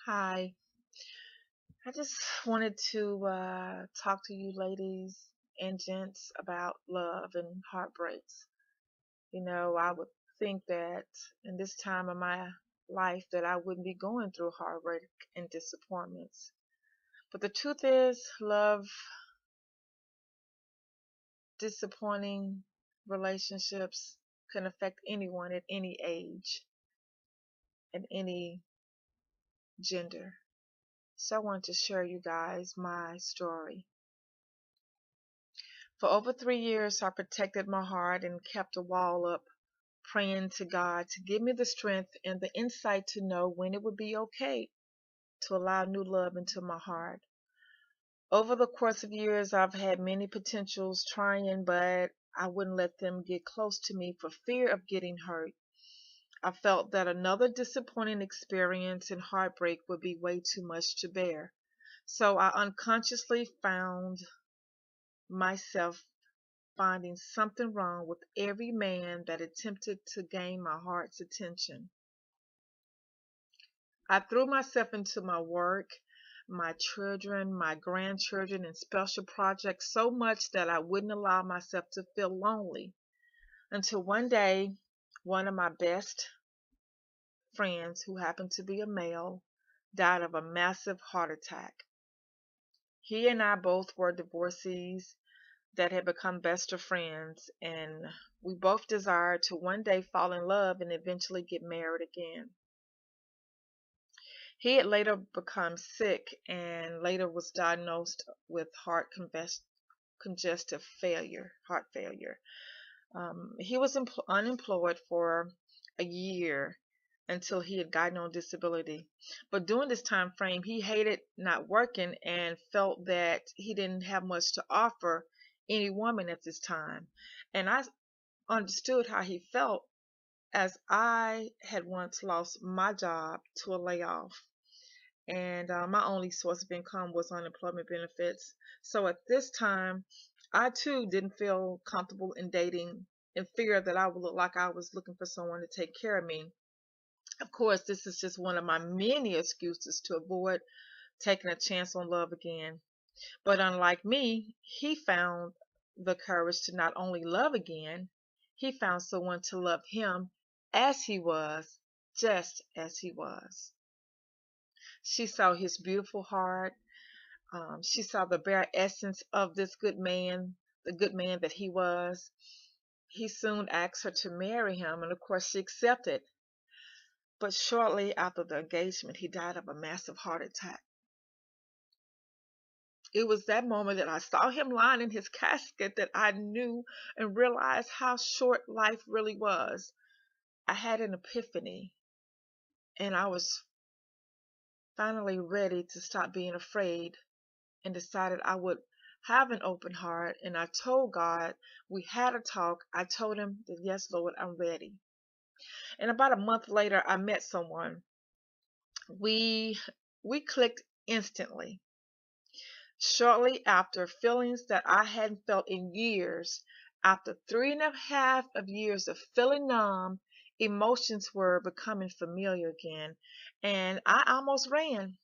Hi, I just wanted to talk to you ladies and gents about love and heartbreaks. I would think that in this time of my life that I wouldn't be going through heartbreak and disappointments. But the truth is, love, disappointing relationships can affect anyone at any age and any gender. So I want to share you guys my story. For over 3 years, I protected my heart and kept a wall up, praying to God to give me the strength and the insight to know when it would be okay to allow new love into my heart. Over the course of years, I've had many potentials trying, but I wouldn't let them get close to me for fear of getting hurt. I felt that another disappointing experience and heartbreak would be way too much to bear. So I unconsciously found myself finding something wrong with every man that attempted to gain my heart's attention. I threw myself into my work, my children, my grandchildren, and special projects so much that I wouldn't allow myself to feel lonely until one day, one of my best friends, who happened to be a male, died of a massive heart attack. He and I both were divorcees that had become best of friends, and we both desired to one day fall in love and eventually get married again. He had later become sick and later was diagnosed with congestive failure, heart failure. He was unemployed for a year until he had gotten on disability. But during this time frame, he hated not working and felt that he didn't have much to offer any woman at this time. And I understood how he felt as I had once lost my job to a layoff. And my only source of income was unemployment benefits. So at this time, I too didn't feel comfortable in dating and feared that I would look like I was looking for someone to take care of me. Of course, this is just one of my many excuses to avoid taking a chance on love again. But unlike me, he found the courage to not only love again, he found someone to love him as he was, just as he was. She saw his beautiful heart. She saw the bare essence of this good man, the good man that he was. He soon asked her to marry him, and of course she accepted. But shortly after the engagement, he died of a massive heart attack. It was that moment that I saw him lying in his casket that I knew and realized how short life really was. I had an epiphany, and I was finally ready to stop being afraid and decided I would have an open heart. And I told God, we had a talk. I told him that, yes, Lord, I'm ready. And about a month later, I met someone. We we clicked instantly. Shortly after, feelings that I hadn't felt in years, after 3.5 years of feeling numb, emotions were becoming familiar again, and I almost ran.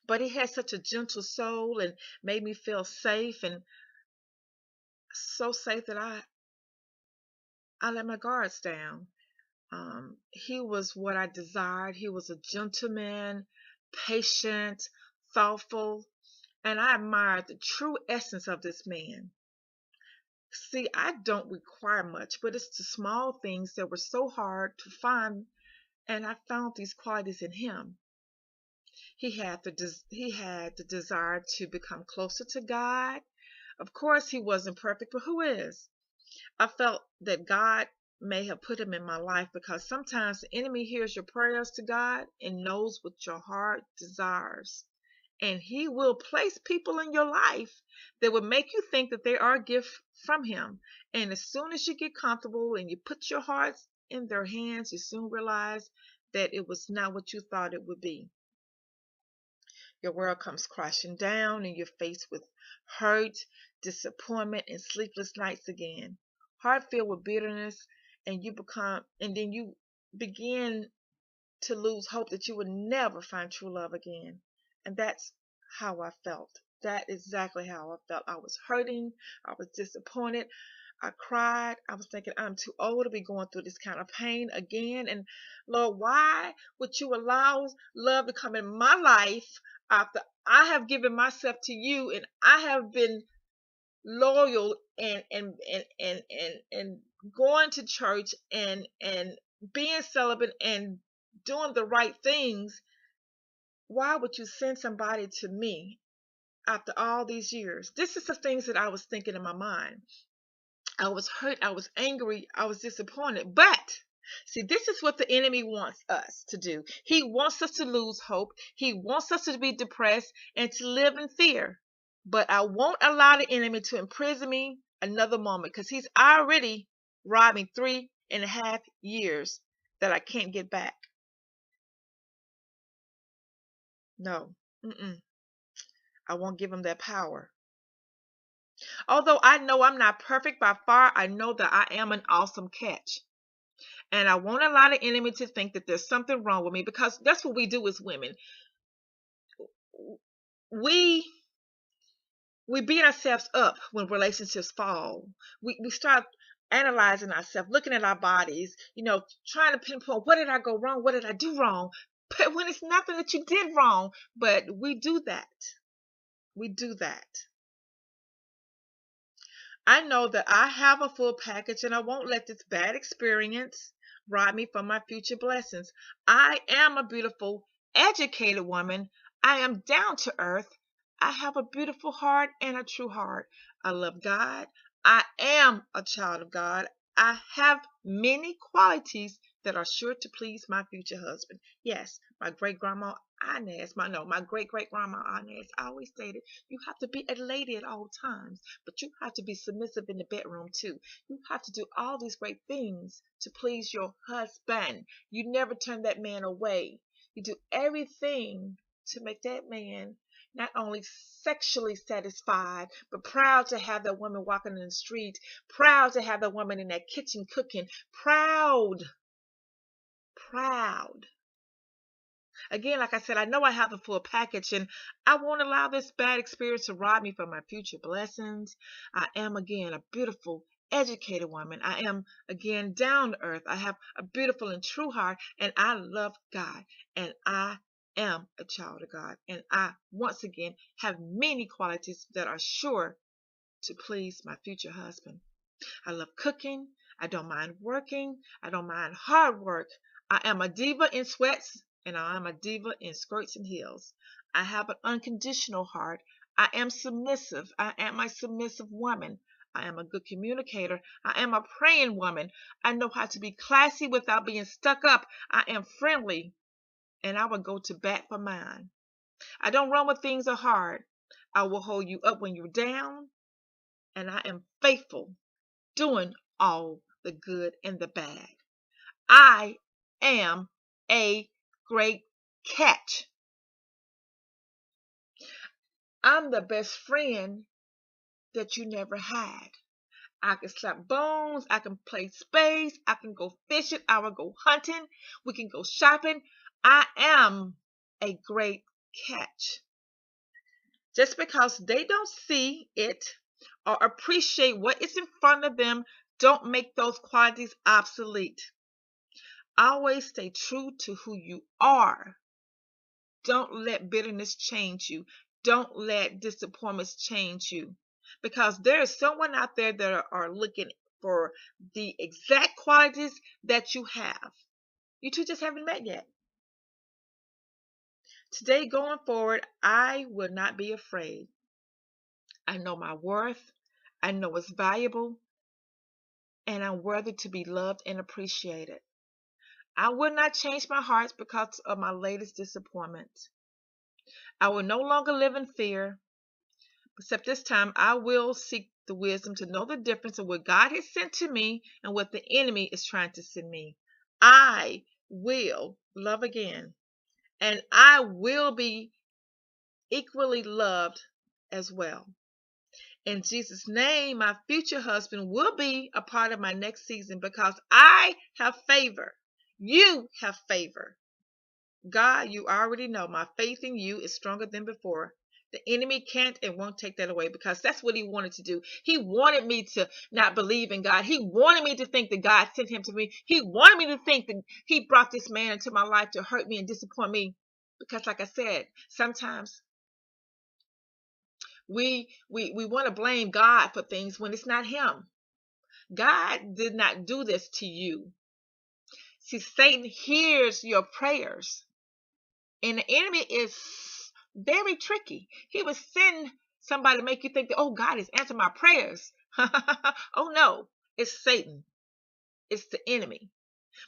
But he had such a gentle soul and made me feel safe, and so safe that I let my guards down. He was what I desired. He was a gentleman, patient, thoughtful, and I admired the true essence of this man. See, I don't require much, but it's the small things that were so hard to find, and I found these qualities in him. He had the desire to become closer to God. Of course, he wasn't perfect, but who is? I felt that God may have put him in my life because sometimes the enemy hears your prayers to God and knows what your heart desires. And he will place people in your life that will make you think that they are a gift from him. And as soon as you get comfortable and you put your hearts in their hands, you soon realize that it was not what you thought it would be. Your world comes crashing down and you're faced with hurt, disappointment, and sleepless nights again. Heart filled with bitterness, and then you begin to lose hope that you would never find true love again. And that's how I felt. That is exactly how I felt. I was hurting. I was disappointed. I cried. I was thinking, I'm too old to be going through this kind of pain again. And Lord, why would you allow love to come in my life after I have given myself to you and I have been loyal and going to church and being celibate and doing the right things? Why would you send somebody to me after all these years? This is the things that I was thinking in my mind. I was hurt, I was angry, I was disappointed. But see, this is what the enemy wants us to do. He wants us to lose hope. He wants us to be depressed and to live in fear. But I won't allow the enemy to imprison me another moment, because he's already robbed me 3.5 years that I can't get back. No, I won't give him that power. Although I know I'm not perfect by far, I know that I am an awesome catch. And I won't allow the enemy to think that there's something wrong with me, because that's what we do as women. We we beat ourselves up when relationships fall. We start analyzing ourselves, looking at our bodies, trying to pinpoint, what did I go wrong? What did I do wrong? But when it's nothing that you did wrong, but we do that. We do that. I know that I have a full package and I won't let this bad experience rob me from my future blessings. I am a beautiful, educated woman. I am down to earth. I have a beautiful heart and a true heart. I love God. I am a child of God. I have many qualities that are sure to please my future husband. Yes, my great grandma Inez, my great great grandma Inez always stated, you have to be a lady at all times, but you have to be submissive in the bedroom too. You have to do all these great things to please your husband. You never turn that man away. You do everything to make that man not only sexually satisfied, but proud to have that woman walking in the street, proud to have that woman in that kitchen cooking, proud, proud. Again, like I said, I know I have the full package and I won't allow this bad experience to rob me from my future blessings. I am, again, a beautiful, educated woman. I am, again, down to earth. I have a beautiful and true heart, and I love God, and I am a child of God. And I, once again, have many qualities that are sure to please my future husband. I love cooking. I don't mind working. I don't mind hard work. I am a diva in sweats and I am a diva in skirts and heels. I have an unconditional heart. I am submissive. I am a submissive woman. I am a good communicator. I am a praying woman. I know how to be classy without being stuck up. I am friendly and I will go to bat for mine. I don't run when things are hard. I will hold you up when you're down, and I am faithful, doing all the good and the bad. I am a great catch. I'm the best friend that you never had. I can slap bones. I can play spades. I can go fishing. I will go hunting. We can go shopping. I am a great catch. Just because they don't see it or appreciate what is in front of them, don't make those qualities obsolete. Always stay true to who you are. Don't let bitterness change you. Don't let disappointments change you. Because there is someone out there that are looking for the exact qualities that you have. You two just haven't met yet. Today, going forward, I will not be afraid. I know my worth. I know it's valuable. And I'm worthy to be loved and appreciated. I will not change my heart because of my latest disappointment. I will no longer live in fear, except this time I will seek the wisdom to know the difference of what God has sent to me and what the enemy is trying to send me. I will love again, and I will be equally loved as well. In Jesus' name, my future husband will be a part of my next season because I have favor. You have favor. God, you already know my faith in you is stronger than before. The enemy can't and won't take that away, because that's what he wanted to do. He wanted me to not believe in God. He wanted me to think that God sent him to me. He wanted me to think that he brought this man into my life to hurt me and disappoint me. Because like I said, sometimes we want to blame God for things when it's not him. God did not do this to you. See, Satan hears your prayers. And the enemy is very tricky. He will send somebody to make you think that, oh, God is answering my prayers. Oh, no, it's Satan. It's the enemy.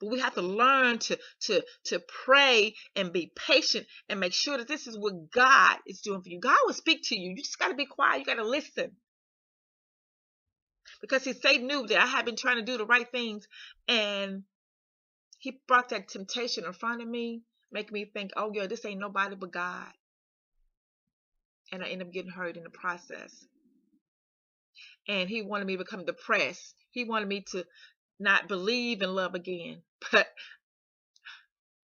But we have to learn to pray and be patient and make sure that this is what God is doing for you. God will speak to you. You just got to be quiet. You got to listen. Because see, Satan knew that I had been trying to do the right things, and he brought that temptation in front of me, making me think, oh, yeah, this ain't nobody but God. And I ended up getting hurt in the process. And he wanted me to become depressed. He wanted me to not believe in love again. But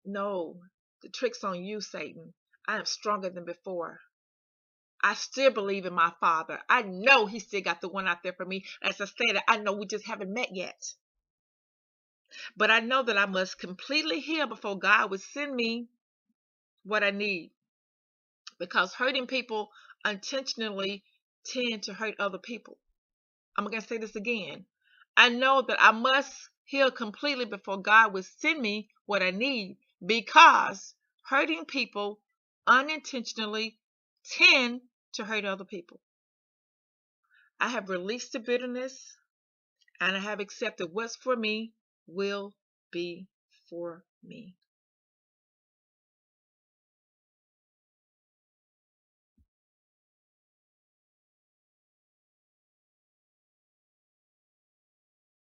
no, the trick's on you, Satan. I am stronger than before. I still believe in my Father. I know he still got the one out there for me. As I said, I know we just haven't met yet. But I know that I must completely heal before God would send me what I need. Because hurting people unintentionally tend to hurt other people. I'm going to say this again. I know that I must heal completely before God will send me what I need, because hurting people unintentionally tend to hurt other people. I have released the bitterness, and I have accepted what's for me will be for me.